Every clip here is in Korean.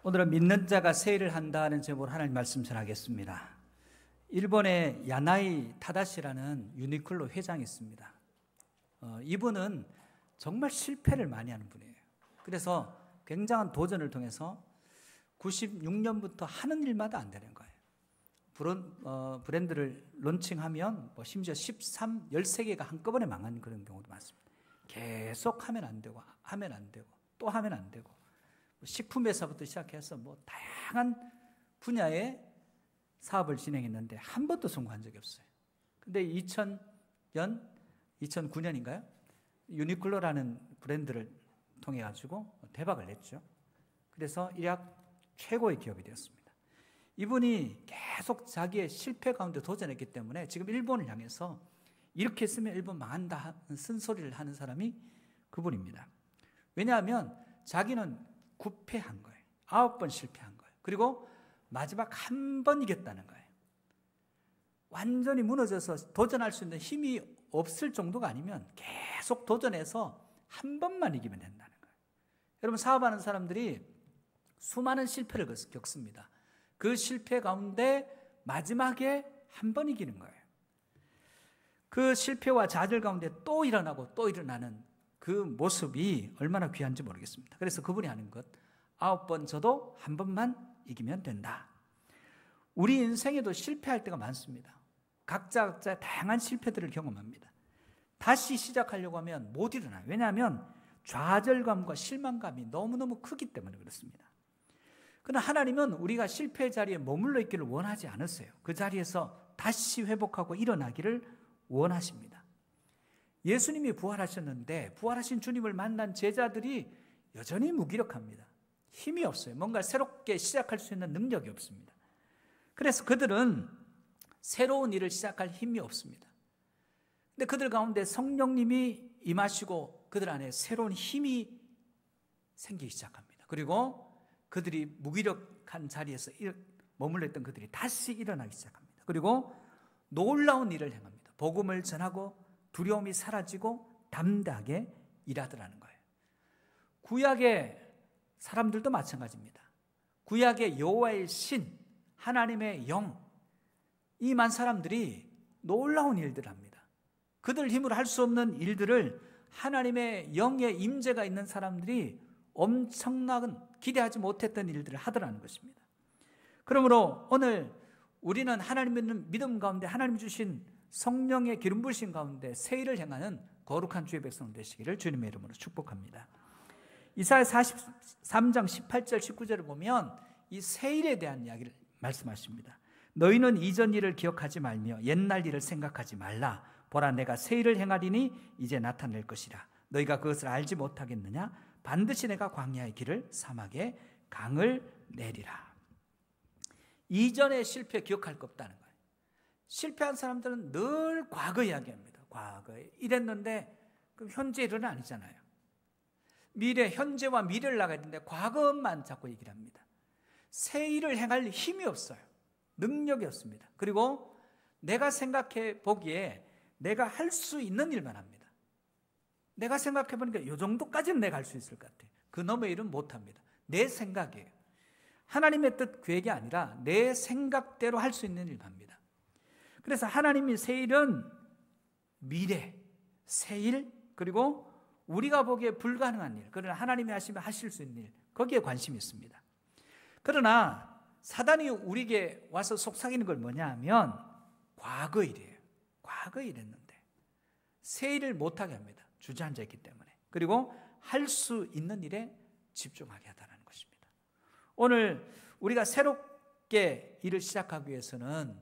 오늘은 믿는 자가 세일을 한다는 제목으로 하나님 말씀 전하겠습니다. 일본의 야나이 타다시라는 유니클로 회장이 있습니다. 이분은 정말 실패를 많이 하는 분이에요. 그래서 굉장한 도전을 통해서 96년부터 하는 일마다 안 되는 거예요. 브랜드를 론칭하면 심지어 13개가 한꺼번에 망한 그런 경우도 많습니다. 계속 하면 안 되고 또 하면 안 되고 식품회사부터 시작해서 다양한 분야의 사업을 진행했는데 한 번도 성공한 적이 없어요. 근데 2009년인가요? 유니클로라는 브랜드를 통해 가지고 대박을 냈죠. 그래서 일약 최고의 기업이 되었습니다. 이분이 계속 자기의 실패 가운데 도전했기 때문에 지금 일본을 향해서 이렇게 했으면 일본 망한다 쓴소리를 하는 사람이 그분입니다. 왜냐하면 자기는 9패한 거예요. 9번 실패한 거예요. 그리고 마지막 한 번 이겼다는 거예요. 완전히 무너져서 도전할 수 있는 힘이 없을 정도가 아니면 계속 도전해서 한 번만 이기면 된다는 거예요. 여러분, 사업하는 사람들이 수많은 실패를 겪습니다. 그 실패 가운데 마지막에 한 번 이기는 거예요. 그 실패와 좌절 가운데 또 일어나고 또 일어나는 그 모습이 얼마나 귀한지 모르겠습니다. 그래서 그분이 하는 것, 9번 져도 한 번만 이기면 된다. 우리 인생에도 실패할 때가 많습니다. 각자 다양한 실패들을 경험합니다. 다시 시작하려고 하면 못 일어나요. 왜냐하면 좌절감과 실망감이 너무너무 크기 때문에 그렇습니다. 그러나 하나님은 우리가 실패의 자리에 머물러 있기를 원하지 않으세요. 그 자리에서 다시 회복하고 일어나기를 원하십니다. 예수님이 부활하셨는데 부활하신 주님을 만난 제자들이 여전히 무기력합니다. 힘이 없어요. 뭔가 새롭게 시작할 수 있는 능력이 없습니다. 그래서 그들은 새로운 일을 시작할 힘이 없습니다. 근데 그들 가운데 성령님이 임하시고 그들 안에 새로운 힘이 생기기 시작합니다. 그리고 그들이 무기력한 자리에서 머물러 있던 그들이 다시 일어나기 시작합니다. 그리고 놀라운 일을 행합니다. 복음을 전하고 두려움이 사라지고 담대하게 일하더라는 거예요. 구약의 사람들도 마찬가지입니다. 구약의 여호와의 신, 하나님의 영, 이 만 사람들이 놀라운 일들을 합니다. 그들 힘으로 할 수 없는 일들을 하나님의 영의 임재가 있는 사람들이 엄청난 기대하지 못했던 일들을 하더라는 것입니다. 그러므로 오늘 우리는 하나님 믿음 가운데 하나님 주신 성령의 기름 부으신 가운데 새 일을 행하는 거룩한 주의 백성 되시기를 주님의 이름으로 축복합니다. 이사야 43장 18절 19절을 보면 이 새 일에 대한 이야기를 말씀하십니다. 너희는 이전 일을 기억하지 말며 옛날 일을 생각하지 말라. 보라, 내가 새 일을 행하리니 이제 나타낼 것이라. 너희가 그것을 알지 못하겠느냐? 반드시 내가 광야의 길을 사막에 강을 내리라. 이전의 실패 기억할 거 없다는 거예요. 실패한 사람들은 늘 과거 이야기합니다. 과거에 이랬는데 그럼 현재 일은 아니잖아요. 현재와 미래를 나가야 되는데 과거만 자꾸 얘기를 합니다. 새 일을 행할 힘이 없어요. 능력이 없습니다. 그리고 내가 생각해 보기에 내가 할 수 있는 일만 합니다. 내가 생각해 보니까 이 정도까지는 내가 할 수 있을 것 같아요. 그 너머의 일은 못합니다. 내 생각이에요. 하나님의 뜻 계획이 아니라 내 생각대로 할 수 있는 일만 합니다. 그래서 하나님이 새 일은 미래, 새 일, 그리고 우리가 보기에 불가능한 일, 그러나 하나님이 하시면 하실 수 있는 일, 거기에 관심이 있습니다. 그러나 사단이 우리에게 와서 속삭이는 걸 뭐냐 하면 과거 일이에요. 과거 일했는데 새 일을 못하게 합니다. 주저앉아 있기 때문에. 그리고 할 수 있는 일에 집중하게 하다는 것입니다. 오늘 우리가 새롭게 일을 시작하기 위해서는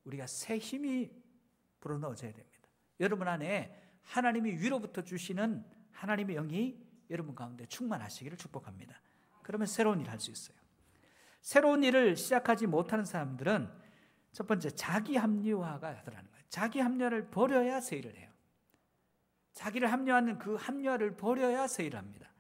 우리가 새 힘이 불어넣어져야 됩니다. 여러분 안에 하나님이 위로부터 주시는 하나님의 영이 여러분 가운데 충만하시기를 축복합니다. 그러면 새로운 일을 할 수 있어요. 새로운 일을 시작하지 못하는 사람들은 첫 번째 자기 합리화가 하더라는 거예요. 자기 합리화를 버려야 새 일을 해요. 자기를 합리화하는 그 합리화를 버려야 새 일을 합니다.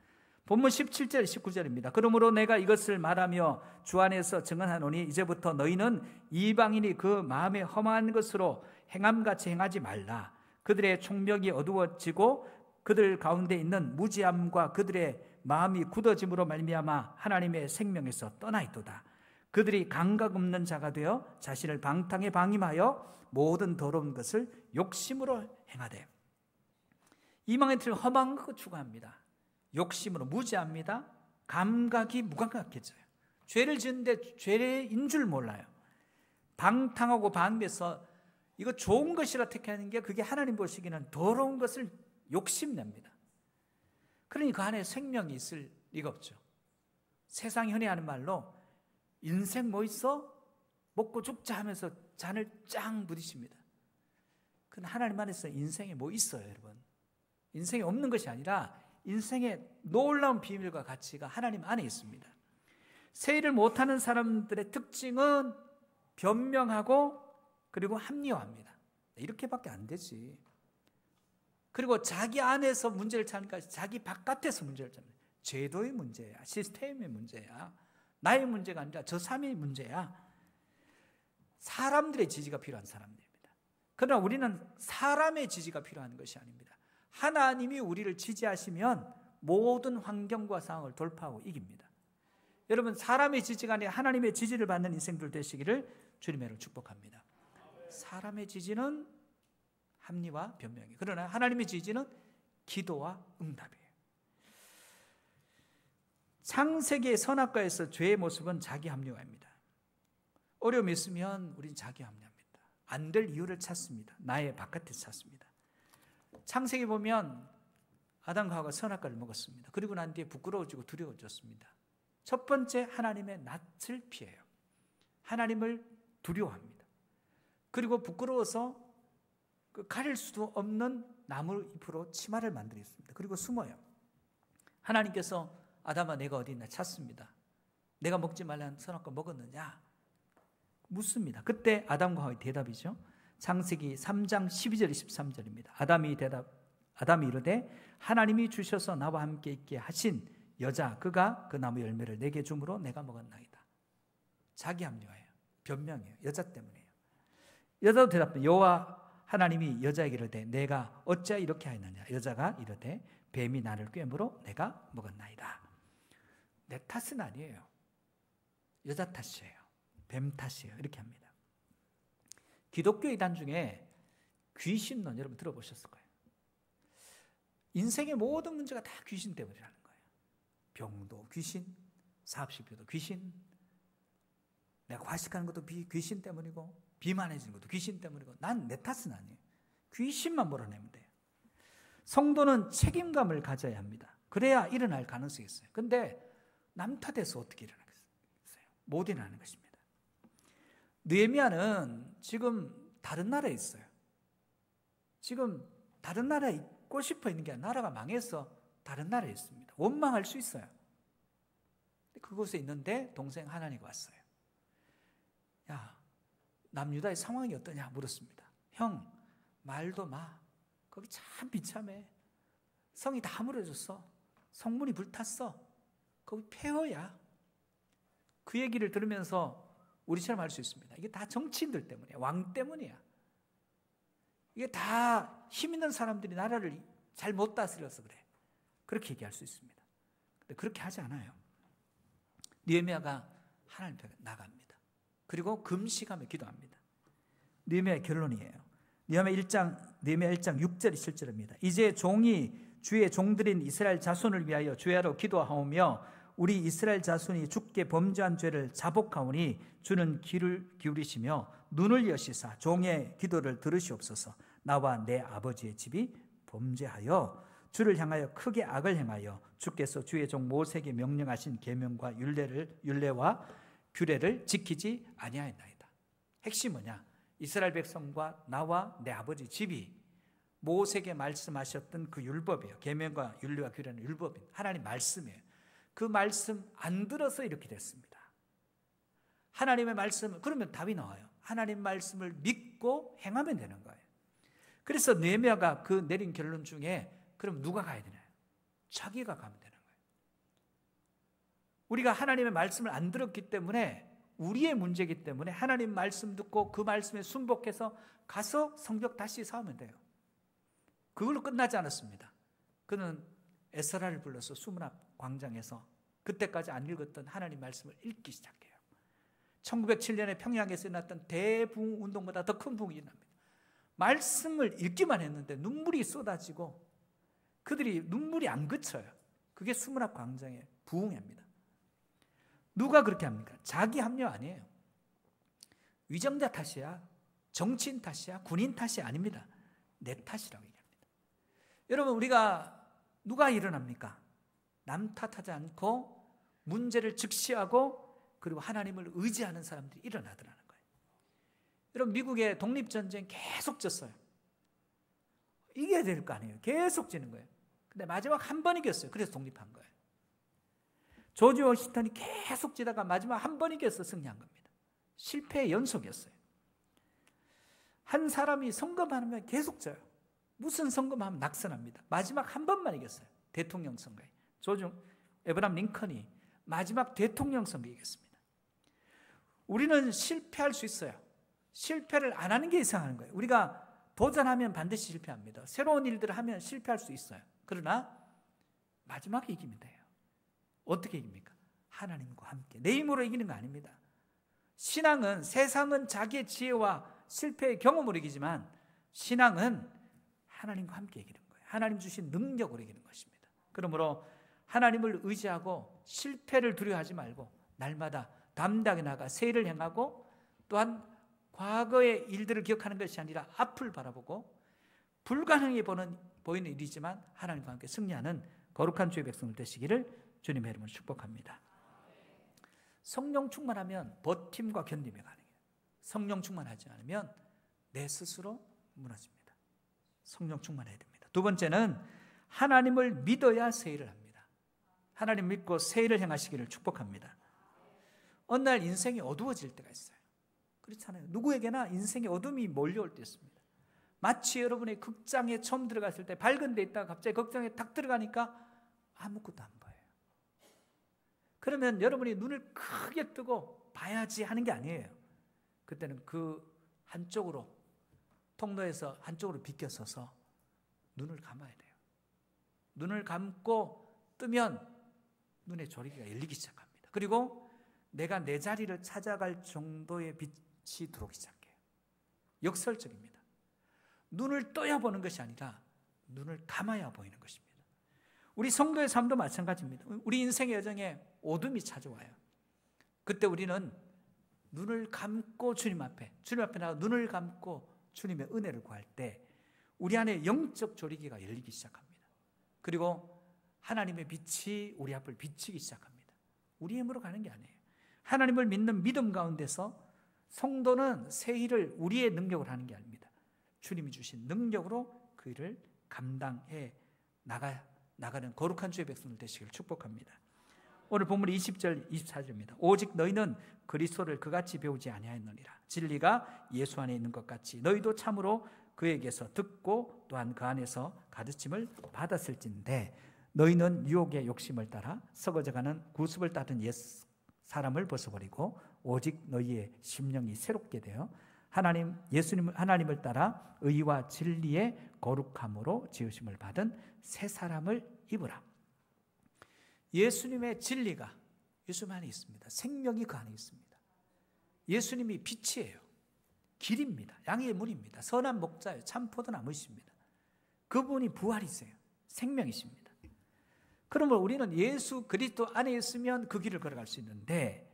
본문 17절 19절입니다. 그러므로 내가 이것을 말하며 주 안에서 증언하노니 이제부터 너희는 이방인이 그 마음에 험한 것으로 행함같이 행하지 말라. 그들의 총명이 어두워지고 그들 가운데 있는 무지함과 그들의 마음이 굳어짐으로 말미암아 하나님의 생명에서 떠나있도다. 그들이 감각 없는 자가 되어 자신을 방탕에 방임하여 모든 더러운 것을 욕심으로 행하되. 이방의 틀은 험한 것 추구합니다. 욕심으로 무지합니다. 감각이 무감각해져요. 죄를 지었는데 죄인 줄 몰라요. 방탕하고 방임해서 이거 좋은 것이라 택하는 게 그게 하나님 보시기에는 더러운 것을 욕심냅니다. 그러니 그 안에 생명이 있을 리가 없죠. 세상이 흔히 하는 말로 인생 뭐 있어? 먹고 죽자 하면서 잔을 짱 부딪힙니다. 그건 하나님 안에서 인생에 뭐 있어요, 여러분? 인생에 없는 것이 아니라 인생의 놀라운 비밀과 가치가 하나님 안에 있습니다. 세일을 못하는 사람들의 특징은 변명하고 그리고 합리화합니다. 이렇게밖에 안 되지. 그리고 자기 안에서 문제를 찾으니까 자기 바깥에서 문제를 찾는 거예요. 제도의 문제야, 시스템의 문제야, 나의 문제가 아니라 저 사람의 문제야. 사람들의 지지가 필요한 사람들입니다. 그러나 우리는 사람의 지지가 필요한 것이 아닙니다. 하나님이 우리를 지지하시면 모든 환경과 상황을 돌파하고 이깁니다. 여러분, 사람의 지지가 아니라 하나님의 지지를 받는 인생들 되시기를 주님으로 축복합니다. 사람의 지지는 합리와 변명이에요. 그러나 하나님의 지지는 기도와 응답이에요. 창세기의 선악과에서 죄의 모습은 자기 합리화입니다. 어려움이 있으면 우린 자기 합리화합니다. 안 될 이유를 찾습니다. 나의 바깥에 찾습니다. 창세기 보면 아담과 하와가 선악과를 먹었습니다. 그리고 난 뒤에 부끄러워지고 두려워졌습니다. 첫 번째, 하나님의 낯을 피해요. 하나님을 두려워합니다. 그리고 부끄러워서 가릴 수도 없는 나무 잎으로 치마를 만들었습니다. 그리고 숨어요. 하나님께서 아담아, 내가 어디 있나 찾습니다. 내가 먹지 말라는 선악과 먹었느냐? 묻습니다. 그때 아담과 하와의 대답이죠. 창세기 3장 12절 13절입니다. 아담이 이르되 하나님이 주셔서 나와 함께 있게 하신 여자 그가 그 나무 열매를 내게 주므로 내가 먹었나이다. 자기 합리화예요. 변명이에요. 여자 때문이에요. 여자도 대답해. 여호와 하나님이 여자에게 이르되 내가 어찌 이렇게 하였느냐? 여자가 이르되 뱀이 나를 꿰므로 내가 먹었나이다. 내 탓은 아니에요. 여자 탓이에요. 뱀 탓이에요. 이렇게 합니다. 기독교 이단 중에 귀신론 여러분 들어보셨을 거예요. 인생의 모든 문제가 다 귀신 때문이라는 거예요. 병도 귀신, 사업실패도 귀신, 내가 과식하는 것도 귀신 때문이고 비만해지는 것도 귀신 때문이고 난 내 탓은 아니에요. 귀신만 몰아내면 돼요. 성도는 책임감을 가져야 합니다. 그래야 일어날 가능성이 있어요. 그런데 남 탓해서 어떻게 일어나겠어요? 못 일어나는 것입니다. 느헤미야는 지금 다른 나라에 있어요. 지금 다른 나라에 있고 싶어 있는 게 아니라 나라가 망해서 다른 나라에 있습니다. 원망할 수 있어요. 그곳에 있는데 동생 하나니가 왔어요. 야, 남유다의 상황이 어떠냐 물었습니다. 형, 말도 마. 거기 참 비참해. 성이 다 무너졌어. 성문이 불탔어. 거기 폐허야. 그 얘기를 들으면서 우리처럼 할 수 있습니다. 이게 다 정치인들 때문이야. 왕 때문이야. 이게 다 힘 있는 사람들이 나라를 잘 못 다스려서 그래. 그렇게 얘기할 수 있습니다. 근데 그렇게 하지 않아요. 느헤미야가 하나님 앞에 나갑니다. 그리고 금식하며 기도합니다. 느헤미야의 결론이에요. 느헤미야 1장 6절 7절입니다. 이제 종이 주의 종들인 이스라엘 자손을 위하여 주야로 기도하오며 우리 이스라엘 자손이 주께 범죄한 죄를 자복하오니 주는 귀를 기울이시며 눈을 여시사 종의 기도를 들으시옵소서. 나와 내 아버지의 집이 범죄하여 주를 향하여 크게 악을 행하여 주께서 주의 종 모세에게 명령하신 계명과 율례와 규례를 지키지 아니하였나이다. 핵심이 뭐냐? 이스라엘 백성과 나와 내 아버지 집이 모세에게 말씀하셨던 그 율법이에요. 계명과 율례와 규례는 율법인 하나님 말씀이에요. 그 말씀 안 들어서 이렇게 됐습니다. 하나님의 말씀, 그러면 답이 나와요. 하나님 말씀을 믿고 행하면 되는 거예요. 그래서 느헤미야가 그 내린 결론 중에 그럼 누가 가야 되나요? 자기가 가면 되는 거예요. 우리가 하나님의 말씀을 안 들었기 때문에 우리의 문제이기 때문에 하나님 말씀 듣고 그 말씀에 순복해서 가서 성벽 다시 쌓으면 돼요. 그걸로 끝나지 않았습니다. 그는 에스라를 불러서 수문 앞 광장에서 그때까지 안 읽었던 하나님 말씀을 읽기 시작해요. 1907년에 평양에서 일어났던 대부흥 운동보다 더 큰 부흥이 일어납니다. 말씀을 읽기만 했는데 눈물이 쏟아지고 그들이 눈물이 안 그쳐요. 그게 수문 앞 광장의 부흥회입니다. 누가 그렇게 합니까? 자기 합리화 아니에요. 위정자 탓이야, 정치인 탓이야, 군인 탓이 아닙니다. 내 탓이라고 얘기합니다. 여러분, 우리가 누가 일어납니까? 남 탓하지 않고 문제를 직시하고 그리고 하나님을 의지하는 사람들이 일어나더라는 거예요. 여러분, 미국의 독립전쟁 계속 졌어요. 이겨야 될 거 아니에요. 계속 지는 거예요. 근데 마지막 한 번 이겼어요. 그래서 독립한 거예요. 조지 워싱턴이 계속 지다가 마지막 한 번 이겨서 승리한 겁니다. 실패의 연속이었어요. 한 사람이 선거하면 계속 져요. 무슨 선거하면 낙선합니다. 마지막 한 번만 이겼어요. 대통령 선거에. 에브라함 링컨이 마지막 대통령 선거에 이겼습니다. 우리는 실패할 수 있어요. 실패를 안 하는 게 이상한 거예요. 우리가 도전하면 반드시 실패합니다. 새로운 일들을 하면 실패할 수 있어요. 그러나 마지막에 이기면 돼요. 어떻게 이깁니까? 하나님과 함께. 내 힘으로 이기는 거 아닙니다. 신앙은, 세상은 자기의 지혜와 실패의 경험으로 이기지만 신앙은 하나님과 함께 이기는 거예요. 하나님 주신 능력으로 이기는 것입니다. 그러므로 하나님을 의지하고 실패를 두려워하지 말고 날마다 담대하게 나가 새 일을 행하고 또한 과거의 일들을 기억하는 것이 아니라 앞을 바라보고 불가능해 보이는 일이지만 하나님과 함께 승리하는 거룩한 주의 백성들 되시기를 주님의 이름으로 축복합니다. 성령 충만하면 버팀과 견딤이 가능해요. 성령 충만하지 않으면 내 스스로 무너집니다. 성령 충만해야 됩니다. 두 번째는 하나님을 믿어야 새 일을 합니다. 하나님 믿고 새 일을 행하시기를 축복합니다. 어느 날 인생이 어두워질 때가 있어요. 그렇잖아요. 누구에게나 인생의 어둠이 몰려올 때 있습니다. 마치 여러분의 극장에 처음 들어갔을 때 밝은 데 있다가 갑자기 극장에 딱 들어가니까 아무것도 안 보여요. 그러면 여러분이 눈을 크게 뜨고 봐야지 하는 게 아니에요. 그때는 그 한쪽으로 통로에서 한쪽으로 비껴서서 눈을 감아야 돼요. 눈을 감고 뜨면 눈의 조리개가 열리기 시작합니다. 그리고 내가 내 자리를 찾아갈 정도의 빛이 들어오기 시작해요. 역설적입니다. 눈을 떠야 보는 것이 아니라 눈을 감아야 보이는 것입니다. 우리 성도의 삶도 마찬가지입니다. 우리 인생의 여정에 어둠이 찾아와요. 그때 우리는 눈을 감고 주님 앞에 나가 눈을 감고 주님의 은혜를 구할 때 우리 안에 영적 조리개가 열리기 시작합니다. 그리고 하나님의 빛이 우리 앞을 비치기 시작합니다. 우리 힘으로 가는 게 아니에요. 하나님을 믿는 믿음 가운데서 성도는 새 일을 우리의 능력으로 하는 게 아닙니다. 주님이 주신 능력으로 그 일을 감당해 나가는 거룩한 주의 백성들 되시기를 축복합니다. 오늘 본문 20절 24절입니다. 오직 너희는 그리스도를 그같이 배우지 아니하였느니라. 진리가 예수 안에 있는 것 같이 너희도 참으로 그에게서 듣고 또한 그 안에서 가르침을 받았을진데 너희는 유혹의 욕심을 따라 썩어져가는 구습을 따른 옛 사람을 벗어버리고 오직 너희의 심령이 새롭게 되어 하나님을 따라 의와 진리의 거룩함으로 지으심을 받은 새 사람을 입으라. 예수님의 진리가 예수님 안에 있습니다. 생명이 그 안에 있습니다. 예수님이 빛이에요. 길입니다. 양의 문입니다. 선한 목자예요. 참 포도나무이십니다. 그분이 부활이세요. 생명이십니다. 그러면 우리는 예수 그리스도 안에 있으면 그 길을 걸어갈 수 있는데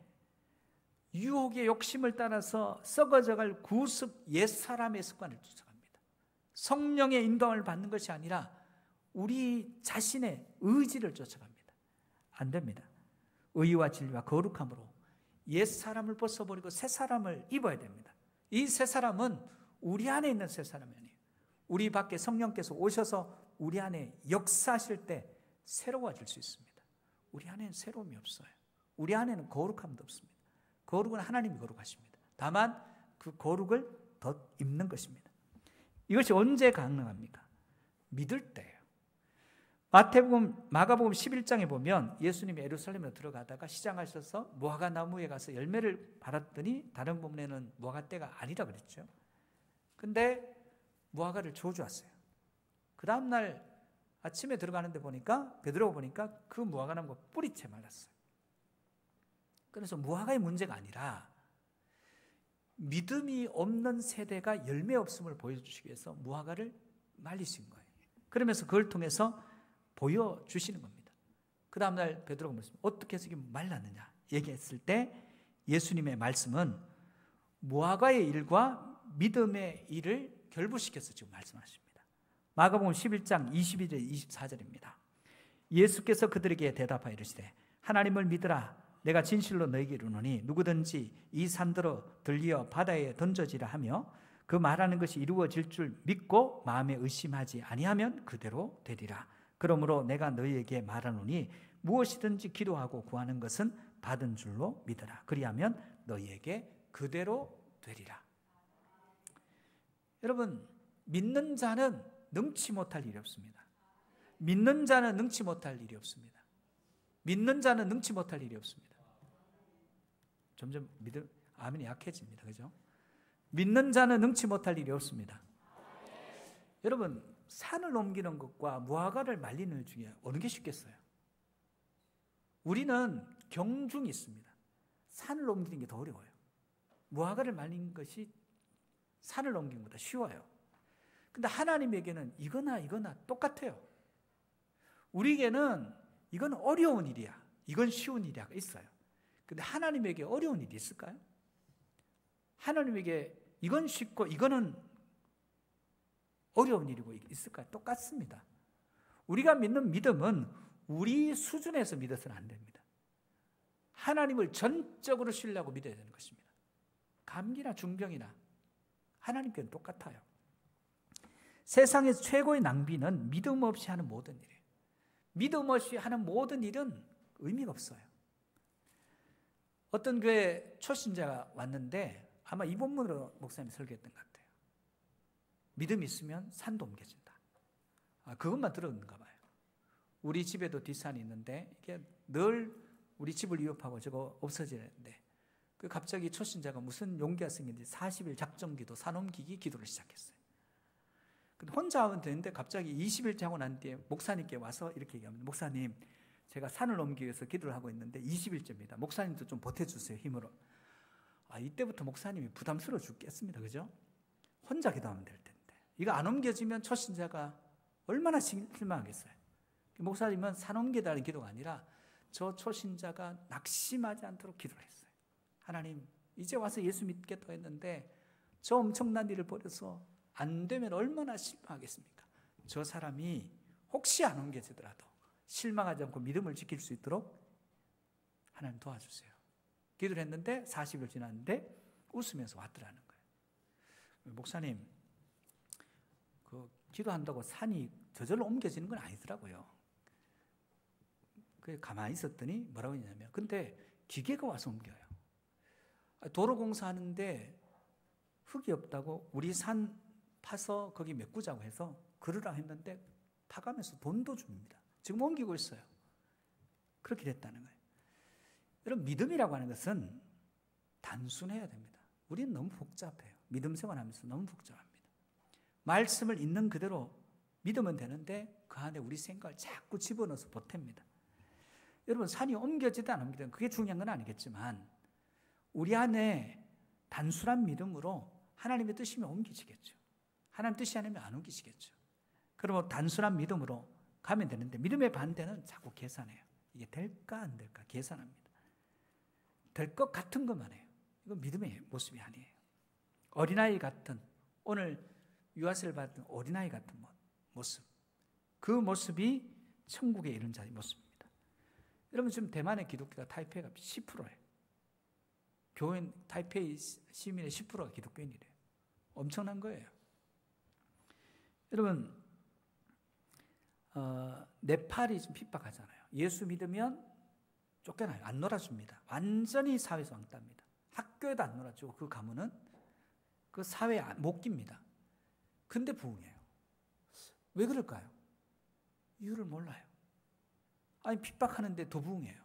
유혹의 욕심을 따라서 썩어져갈 구습 옛사람의 습관을 쫓아갑니다. 성령의 인도함을 받는 것이 아니라 우리 자신의 의지를 쫓아갑니다. 안 됩니다. 의와 진리와 거룩함으로 옛사람을 벗어버리고 새사람을 입어야 됩니다. 이 새사람은 우리 안에 있는 새사람이 아니에요. 우리 밖에 성령께서 오셔서 우리 안에 역사하실 때 새로워질 수 있습니다. 우리 안에는 새로움이 없어요. 우리 안에는 거룩함도 없습니다. 거룩은 하나님이 거룩하십니다. 다만 그 거룩을 더 입는 것입니다. 이것이 언제 가능합니까? 믿을 때예요. 마가복음 11장에 보면 예수님이 예루살렘에 들어가다가 시장하셔서 무화과 나무에 가서 열매를 받았더니 다른 부분에는 무화과 때가 아니라 그랬죠. 근데 무화과를 저주했어요. 그 다음날 아침에 들어가는데 보니까 베드로가 보니까 그 무화과나무가 뿌리채 말랐어요. 그래서 무화과의 문제가 아니라 믿음이 없는 세대가 열매 없음을 보여주시기 위해서 무화과를 말리신 거예요. 그러면서 그걸 통해서 보여주시는 겁니다. 그 다음날 베드로가 물었습니다. 어떻게 해서 이게 말랐느냐 얘기했을 때 예수님의 말씀은 무화과의 일과 믿음의 일을 결부시켜서 지금 말씀하십니다. 마가복음 11장 21절 24절입니다. 예수께서 그들에게 대답하여 이르시되 하나님을 믿으라. 내가 진실로 너희에게 이르노니 누구든지 이 산더러 들리어 바다에 던져지라 하며 그 말하는 것이 이루어질 줄 믿고 마음에 의심하지 아니하면 그대로 되리라. 그러므로 내가 너희에게 말하노니 무엇이든지 기도하고 구하는 것은 받은 줄로 믿으라. 그리하면 너희에게 그대로 되리라. 여러분, 믿는 자는 능치 못할 일이 없습니다. 믿는 자는 능치 못할 일이 없습니다. 믿는 자는 능치 못할 일이 없습니다. 점점 믿음, 아멘이 약해집니다. 그죠? 믿는 자는 능치 못할 일이 없습니다. 여러분, 산을 옮기는 것과 무화과를 말리는 일 중에 어느 게 쉽겠어요? 우리는 경중이 있습니다. 산을 옮기는 게 더 어려워요. 무화과를 말리는 것이 산을 옮기는 것보다 쉬워요. 근데 하나님에게는 이거나 똑같아요. 우리에게는 이건 어려운 일이야, 이건 쉬운 일이야 있어요. 근데 하나님에게 어려운 일이 있을까요? 하나님에게 이건 쉽고 이거는 어려운 일이고 있을까요? 똑같습니다. 우리가 믿는 믿음은 우리 수준에서 믿어서는 안 됩니다. 하나님을 전적으로 신뢰하고 믿어야 되는 것입니다. 감기나 중병이나 하나님께는 똑같아요. 세상에서 최고의 낭비는 믿음 없이 하는 모든 일이에요. 믿음 없이 하는 모든 일은 의미가 없어요. 어떤 교회 초신자가 왔는데 아마 이 본문으로 목사님이 설교했던 것 같아요. 믿음이 있으면 산도 옮겨진다. 그것만 들었는가 봐요. 우리 집에도 뒷산이 있는데 이게 늘 우리 집을 위협하고 저거 없어지는데 그 갑자기 초신자가 무슨 용기가 생긴지 40일 작정기도 산 옮기기 기도를 시작했어요. 근데 혼자 하면 되는데 갑자기 20일째 하고 난 뒤에 목사님께 와서 이렇게 얘기합니다. 목사님, 제가 산을 옮기기 위해서 기도를 하고 있는데 20일째입니다. 목사님도 좀 보태주세요, 힘으로. 이때부터 목사님이 부담스러워 죽겠습니다. 그죠? 혼자 기도하면 될 텐데. 이거 안 옮겨지면 초신자가 얼마나 실망하겠어요. 목사님은 산 옮겨달라는 기도가 아니라 저 초신자가 낙심하지 않도록 기도를 했어요. 하나님, 이제 와서 예수 믿겠다고 했는데 저 엄청난 일을 벌여서 안 되면 얼마나 실망하겠습니까? 저 사람이 혹시 안 옮겨지더라도 실망하지 않고 믿음을 지킬 수 있도록 하나님 도와주세요. 기도를 했는데 40일 지났는데 웃으면서 왔더라는 거예요. 목사님, 그 기도한다고 산이 저절로 옮겨지는 건 아니더라고요. 그래서 가만히 있었더니 뭐라고 했냐면, 근데 기계가 와서 옮겨요. 도로 공사하는데 흙이 없다고 우리 산 파서 거기 메꾸자고 해서 그러라 했는데 파가면서 돈도 줍니다. 지금 옮기고 있어요. 그렇게 됐다는 거예요. 여러분, 믿음이라고 하는 것은 단순해야 됩니다. 우리는 너무 복잡해요. 믿음 생활하면서 너무 복잡합니다. 말씀을 있는 그대로 믿으면 되는데 그 안에 우리 생각을 자꾸 집어넣어서 보탭니다. 여러분, 산이 옮겨지든 안 옮겨지든 그게 중요한 건 아니겠지만 우리 안에 단순한 믿음으로 하나님의 뜻이면 옮기시겠죠. 하나님 뜻이 아니면 안 옮기시겠죠. 그러면 단순한 믿음으로 가면 되는데 믿음의 반대는 자꾸 계산해요. 이게 될까 안 될까 계산합니다. 될 것 같은 것만 해요. 이건 믿음의 모습이 아니에요. 어린아이 같은, 오늘 유아세를 받은 어린아이 같은 모습, 그 모습이 천국에 이른 자의 모습입니다. 여러분, 지금 대만의 기독교가 타이페이가 10%예요. 교인 타이페이 시민의 10%가 기독교인이래요. 엄청난 거예요. 여러분, 네팔이 지금 핍박하잖아요. 예수 믿으면 쫓겨나요. 안 놀아줍니다. 완전히 사회에서 왕따입니다. 학교에도 안 놀아주고 그 가문은 그 사회에 못 깁니다. 근데 부흥해요. 왜 그럴까요? 이유를 몰라요. 아니, 핍박하는데 더 부흥해요.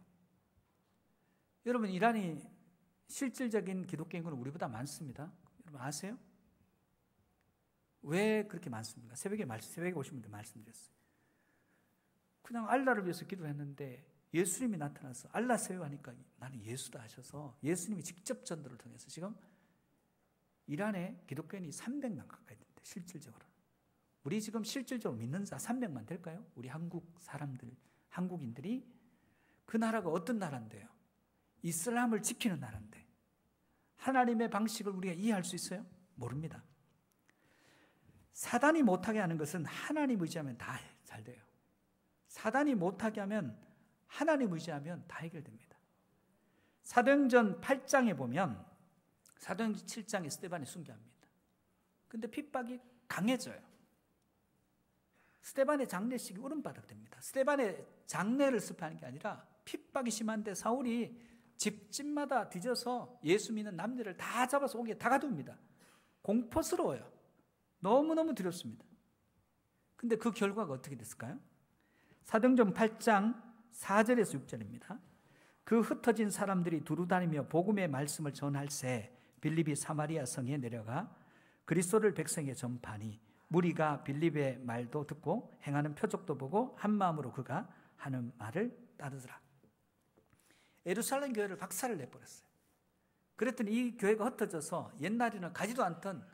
여러분, 이란이 실질적인 기독교 인구는 우리보다 많습니다. 여러분 아세요? 왜 그렇게 많습니까? 새벽에 오신 분들 말씀드렸어요. 그냥 알라를 위해서 기도했는데 예수님이 나타나서 알라세요 하니까 나는 예수다 하셔서 예수님이 직접 전도를 통해서 지금 이란에 기독교인이 300만 가까이 된대, 실질적으로. 우리 지금 실질적으로 믿는 자 300만 될까요? 우리 한국 사람들, 한국인들이. 그 나라가 어떤 나라인데요? 이슬람을 지키는 나라인데 하나님의 방식을 우리가 이해할 수 있어요? 모릅니다. 사단이 못하게 하는 것은 하나님 의지하면 다 잘 돼요. 사단이 못하게 하면 하나님 의지하면 다 해결됩니다. 사도행전 8장에 보면 사도행전 7장에 스데반이 순교합니다. 근데 핍박이 강해져요. 스데반의 장례식이 울음바닥 됩니다. 스데반의 장례를 슬퍼하는 게 아니라 핍박이 심한데 사울이 집집마다 뒤져서 예수 믿는 남녀를 다 잡아서 옥에 다 가둡니다. 공포스러워요. 너무너무 두렵습니다. 근데 그 결과가 어떻게 됐을까요? 사도행전 8장 4절에서 6절입니다. 그 흩어진 사람들이 두루다니며 복음의 말씀을 전할새 빌립이 사마리아 성에 내려가 그리스도를 백성에 전파하니 무리가 빌립의 말도 듣고 행하는 표적도 보고 한 마음으로 그가 하는 말을 따르더라. 예루살렘 교회를 박살을 내버렸어요. 그랬더니 이 교회가 흩어져서 옛날에는 가지도 않던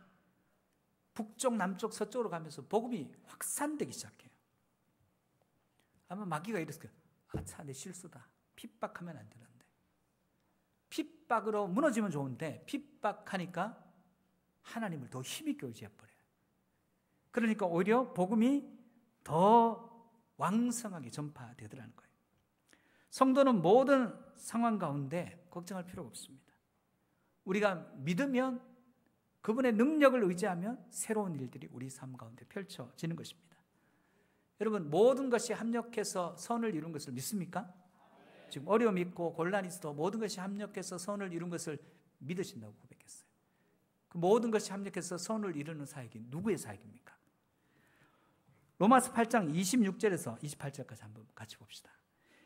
북쪽, 남쪽, 서쪽으로 가면서 복음이 확산되기 시작해요. 아마 마귀가 이랬을 거예요. 아차, 내 실수다. 핍박하면 안 되는데. 핍박으로 무너지면 좋은데 핍박하니까 하나님을 더 힘있게 의지해버려요. 그러니까 오히려 복음이 더 왕성하게 전파되더라는 거예요. 성도는 모든 상황 가운데 걱정할 필요가 없습니다. 우리가 믿으면 그분의 능력을 의지하면 새로운 일들이 우리 삶 가운데 펼쳐지는 것입니다. 여러분, 모든 것이 합력해서 선을 이룬 것을 믿습니까? 지금 어려움이 있고 곤란이 있어도 모든 것이 합력해서 선을 이룬 것을 믿으신다고 고백했어요. 그 모든 것이 합력해서 선을 이루는 사역이 누구의 사역입니까? 로마서 8장 26절에서 28절까지 한번 같이 봅시다.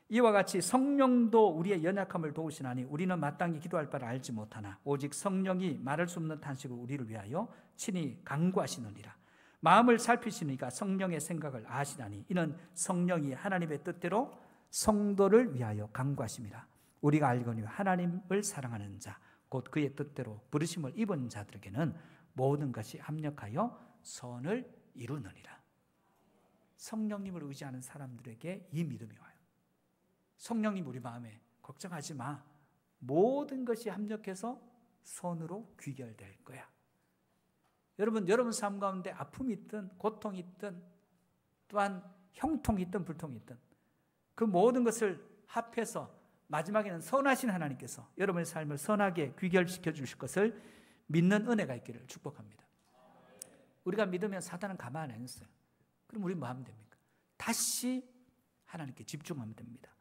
이와 같이 성령도 우리의 연약함을 도우시나니 우리는 마땅히 기도할 바를 알지 못하나 오직 성령이 말할 수 없는 탄식을 우리를 위하여 친히 간구하시느니라. 마음을 살피시니까 성령의 생각을 아시나니 이는 성령이 하나님의 뜻대로 성도를 위하여 간구하심이라. 우리가 알거니 하나님을 사랑하는 자 곧 그의 뜻대로 부르심을 입은 자들에게는 모든 것이 합력하여 선을 이루느니라. 성령님을 의지하는 사람들에게 이 믿음이 와요. 성령님 우리 마음에 걱정하지 마. 모든 것이 합력해서 선으로 귀결될 거야. 여러분 삶 가운데 아픔이 있든 고통이 있든 또한 형통이 있든 불통이 있든 그 모든 것을 합해서 마지막에는 선하신 하나님께서 여러분의 삶을 선하게 귀결시켜 주실 것을 믿는 은혜가 있기를 축복합니다. 우리가 믿으면 사단은 가만 안 있어요. 그럼 우리 뭐 하면 됩니까? 다시 하나님께 집중하면 됩니다.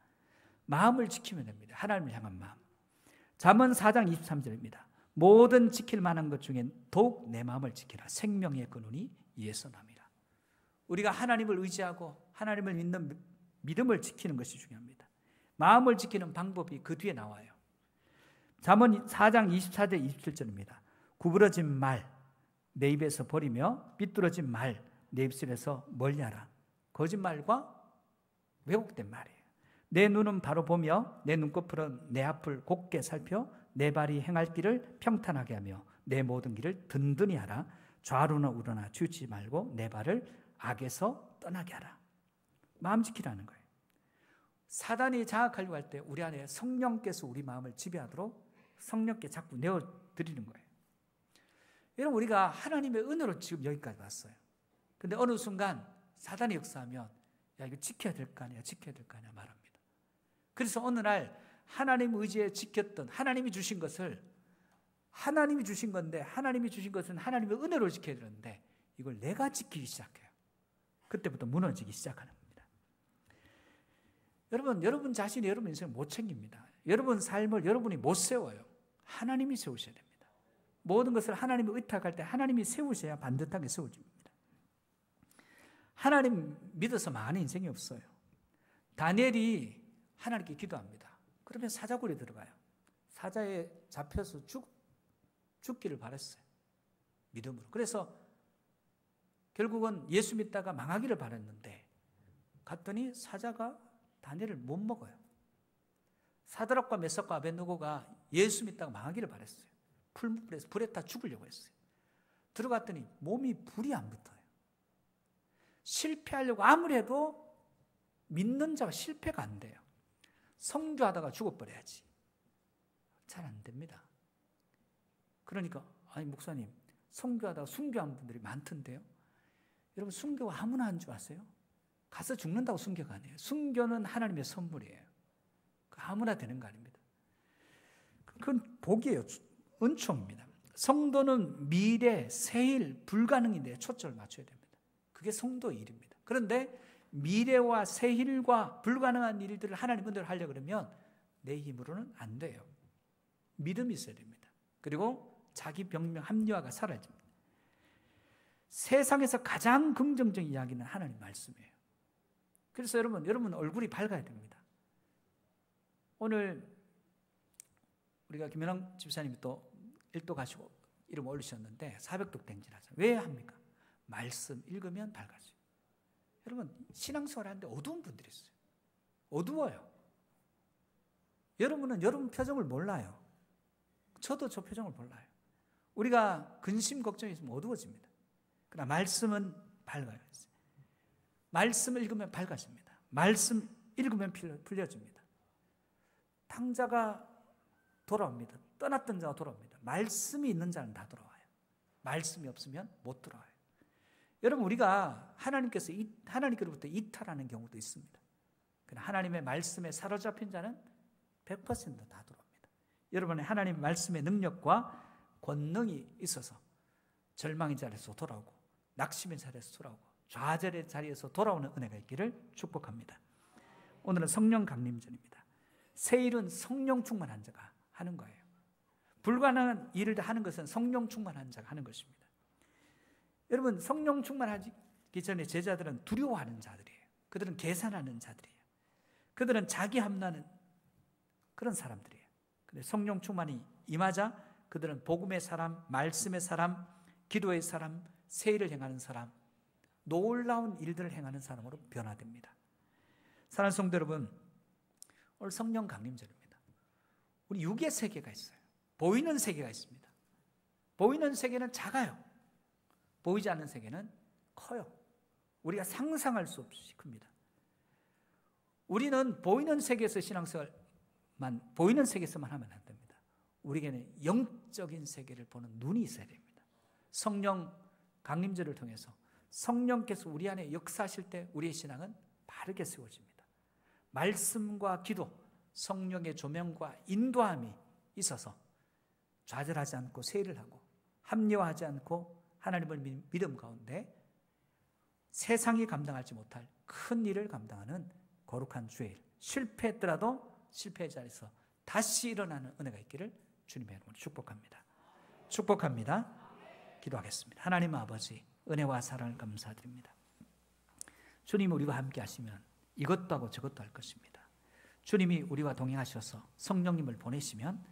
마음을 지키면 됩니다. 하나님을 향한 마음. 잠언 4장 23절입니다. 모든 지킬 만한 것 중에 더욱 내 마음을 지키라. 생명의 근원이 이에서 남이라. 우리가 하나님을 의지하고 하나님을 믿는 믿음을 지키는 것이 중요합니다. 마음을 지키는 방법이 그 뒤에 나와요. 잠언 4장 24절 27절입니다. 구부러진 말 내 입에서 버리며 삐뚤어진 말 내 입술에서 멀리하라. 거짓말과 왜곡된 말이에요. 내 눈은 바로 보며 내 눈꺼풀은 내 앞을 곱게 살펴 내 발이 행할 길을 평탄하게 하며 내 모든 길을 든든히 하라. 좌로나 우로나 치우치지 말고 내 발을 악에서 떠나게 하라. 마음 지키라는 거예요. 사단이 장악하려고 할 때 우리 안에 성령께서 우리 마음을 지배하도록 성령께 자꾸 내어드리는 거예요. 여러분, 우리가 하나님의 은혜로 지금 여기까지 왔어요. 근데 어느 순간 사단이 역사하면 야, 이거 지켜야 될 거 아니야, 지켜야 될 거 아니야 말합니다. 그래서 어느 날 하나님 의지에 지켰던 하나님이 주신 것을 하나님이 주신 건데 하나님이 주신 것은 하나님의 은혜로 지켜야 되는데 이걸 내가 지키기 시작해요. 그때부터 무너지기 시작하는 겁니다. 여러분 자신이 여러분 인생을 못 챙깁니다. 여러분 삶을 여러분이 못 세워요. 하나님이 세우셔야 됩니다. 모든 것을 하나님이 의탁할 때 하나님이 세우셔야 반듯하게 세워집니다. 하나님 믿어서 망하는 인생이 없어요. 다니엘이 하나님께 기도합니다. 그러면 사자굴에 들어가요. 사자에 잡혀서 죽기를 바랐어요. 믿음으로. 그래서 결국은 예수 믿다가 망하기를 바랐는데 갔더니 사자가 다니엘을 못 먹어요. 사드락과 메삭과 아벳느고가 예수 믿다가 망하기를 바랬어요. 풀무불에서 불에 타 죽으려고 했어요. 들어갔더니 몸이 불이 안 붙어요. 실패하려고 아무리 해도 믿는 자가 실패가 안 돼요. 성교하다가 죽어버려야지. 잘 안 됩니다. 그러니까 아니 목사님 성교하다가 순교한 분들이 많던데요. 여러분 순교가 아무나 한 줄 아세요? 가서 죽는다고 순교가 아니에요. 순교는 하나님의 선물이에요. 아무나 되는 거 아닙니다. 그건 복이에요. 은총입니다. 성도는 미래, 새일, 불가능인데 초점을 맞춰야 됩니다. 그게 성도의 일입니다. 그런데 미래와 새일과 불가능한 일들을 하나님 은혜로 하려고 그러면 내 힘으로는 안 돼요. 믿음이 있어야 됩니다. 그리고 자기 병명 합리화가 사라집니다. 세상에서 가장 긍정적인 이야기는 하나님 말씀이에요. 그래서 여러분 얼굴이 밝아야 됩니다. 오늘 우리가 김현왕 집사님이 또 일도 가시고 이름 올리셨는데 400독 댕진하잖아요. 왜 합니까? 말씀 읽으면 밝아져요. 여러분 신앙생활 하는데 어두운 분들이 있어요. 어두워요. 여러분은 여러분 표정을 몰라요. 저도 저 표정을 몰라요. 우리가 근심 걱정이 있으면 어두워집니다. 그러나 말씀은 밝아요. 말씀을 읽으면 밝아집니다. 말씀 읽으면 풀려집니다. 탕자가 돌아옵니다. 떠났던 자가 돌아옵니다. 말씀이 있는 자는 다 돌아와요. 말씀이 없으면 못 돌아와요. 여러분 우리가 하나님께로부터 이탈하는 경우도 있습니다. 그러나 하나님의 말씀에 사로잡힌 자는 100%다 돌아옵니다. 여러분의 하나님 말씀의 능력과 권능이 있어서 절망의 자리에서 돌아오고 낙심의 자리에서 돌아오고 좌절의 자리에서 돌아오는 은혜가 있기를 축복합니다. 오늘은 성령 강림전입니다. 새일은 성령 충만한 자가 하는 거예요. 불가능한 일을 하는 것은 성령 충만한 자가 하는 것입니다. 여러분 성령 충만하기 전에 제자들은 두려워하는 자들이에요. 그들은 계산하는 자들이에요. 그들은 자기 합나는 그런 사람들이에요. 근데 성령 충만이 임하자 그들은 복음의 사람, 말씀의 사람, 기도의 사람, 세일을 행하는 사람, 놀라운 일들을 행하는 사람으로 변화됩니다. 사랑하는 성도 여러분, 오늘 성령 강림절입니다. 우리 육의 세계가 있어요. 보이는 세계가 있습니다. 보이는 세계는 작아요. 보이지 않는 세계는 커요. 우리가 상상할 수 없이 큽니다. 우리는 보이는 세계에서 신앙생활만 보이는 세계에서만 하면 안 됩니다. 우리에게는 영적인 세계를 보는 눈이 있어야 됩니다. 성령 강림절을 통해서 성령께서 우리 안에 역사하실 때 우리의 신앙은 바르게 세워집니다. 말씀과 기도, 성령의 조명과 인도함이 있어서 좌절하지 않고 세일을 하고 합리화하지 않고 하나님을 믿음 가운데 세상이 감당하지 못할 큰 일을 감당하는 거룩한 주일, 실패했더라도 실패의 자리에서 다시 일어나는 은혜가 있기를 주님의 이름으로 축복합니다. 축복합니다. 기도하겠습니다. 하나님 아버지, 은혜와 사랑을 감사드립니다. 주님 우리와 함께 하시면 이것도 하고 저것도 할 것입니다. 주님이 우리와 동행하셔서 성령님을 보내시면